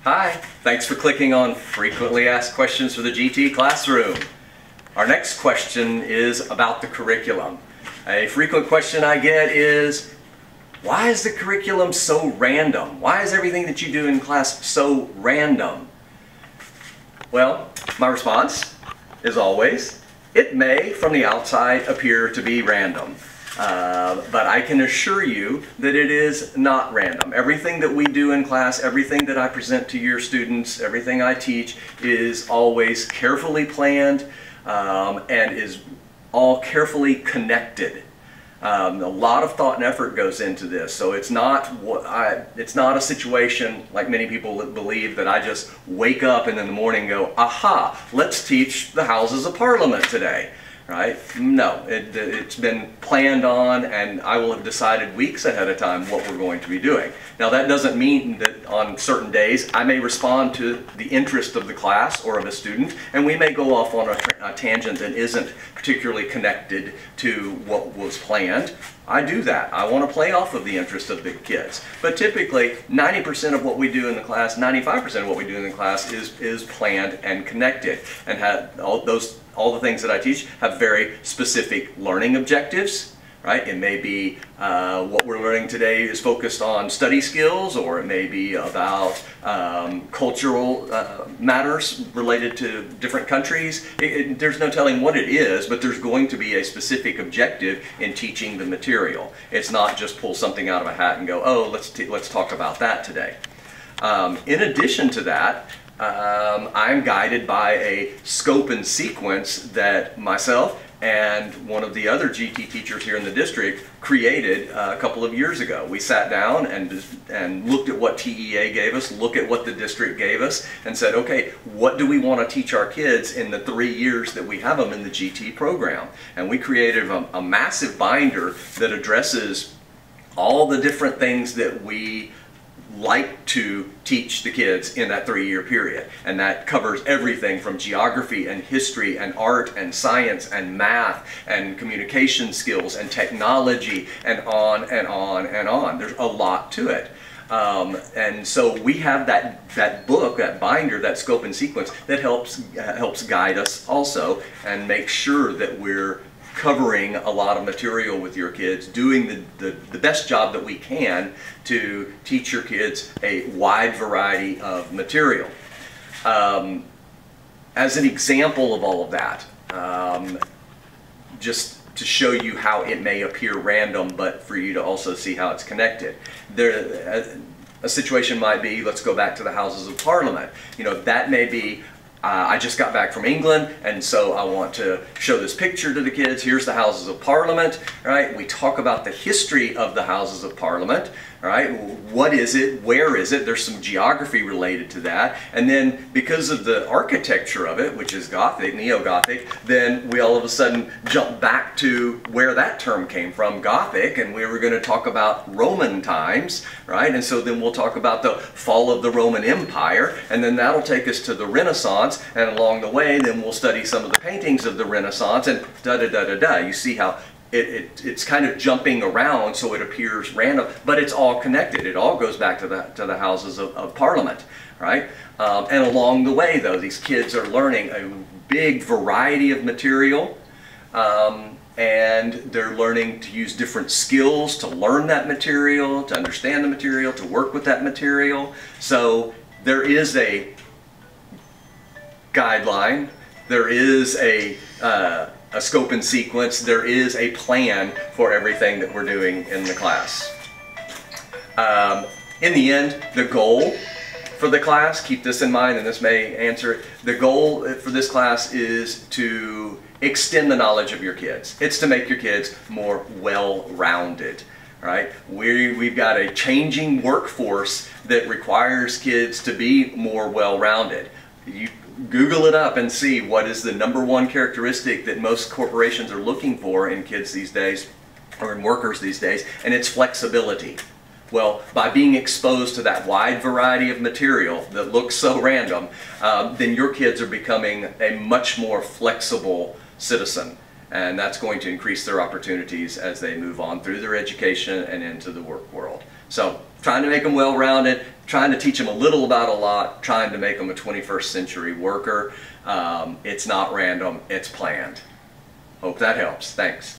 Hi, thanks for clicking on Frequently Asked Questions for the GT Classroom. Our next question is about the curriculum. A frequent question I get is, why is the curriculum so random? Why is everything that you do in class so random? Well, my response is always, it may from the outside appear to be random. But I can assure you that it is not random. Everything that we do in class, everything that I present to your students, everything I teach is always carefully planned and is all carefully connected. A lot of thought and effort goes into this, so it's not a situation like many people believe that I just wake up and in the morning go, aha, let's teach the Houses of Parliament today. Right? No, it's been planned on, and I will have decided weeks ahead of time what we're going to be doing. Now that doesn't mean that on certain days I may respond to the interest of the class or of a student, and we may go off on a tangent that isn't particularly connected to what was planned. I do that. I want to play off of the interest of the kids. But typically 90% of what we do in the class, 95% of what we do in the class is planned and connected, and have all the things that I teach have very specific learning objectives, right? It may be what we're learning today is focused on study skills, or it may be about cultural matters related to different countries. There's no telling what it is, but there's going to be a specific objective in teaching the material. It's not just pull something out of a hat and go, oh, let's talk about that today. In addition to that, I'm guided by a scope and sequence that myself and one of the other GT teachers here in the district created a couple of years ago. We sat down and looked at what TEA gave us, looked at what the district gave us, and said, okay, what do we want to teach our kids in the 3 years that we have them in the GT program? And we created a massive binder that addresses all the different things that we like to teach the kids in that 3-year period, and that covers everything from geography and history and art and science and math and communication skills and technology and on and on and on. There's a lot to it. And so we have that book, that binder, that scope and sequence that helps guide us also and make sure that we're covering a lot of material with your kids, doing the best job that we can to teach your kids a wide variety of material. As an example of all of that, just to show you how it may appear random, but for you to also see how it's connected. A situation might be, let's go back to the Houses of Parliament. You know, that may be, I just got back from England, and so I want to show this picture to the kids. Here's the Houses of Parliament, right? We talk about the history of the Houses of Parliament, right? What is it? Where is it? There's some geography related to that. And then because of the architecture of it, which is Gothic, Neo-Gothic, then we all of a sudden jump back to where that term came from, Gothic, and we were going to talk about Roman times, right? And so then we'll talk about the fall of the Roman Empire, and then that'll take us to the Renaissance, and along the way then we'll study some of the paintings of the Renaissance, and da-da-da-da-da. You see how it's kind of jumping around so it appears random, but it's all connected. It all goes back to the Houses of Parliament, right? And along the way, though, these kids are learning a big variety of material, and they're learning to use different skills to learn that material, to understand the material, to work with that material. So there is a guideline, there is a scope and sequence, there is a plan for everything that we're doing in the class. In the end, the goal for the class, keep this in mind and this may answer it, the goal for this class is to extend the knowledge of your kids. It's to make your kids more well-rounded. Right? We've got a changing workforce that requires kids to be more well-rounded. You Google it up and see what is the #1 characteristic that most corporations are looking for in kids these days, or in workers these days, and it's flexibility. Well, by being exposed to that wide variety of material that looks so random, then your kids are becoming a much more flexible citizen. And that's going to increase their opportunities as they move on through their education and into the work world. So trying to make them well-rounded, trying to teach them a little about a lot, trying to make them a 21st century worker. It's not random, it's planned. Hope that helps. Thanks.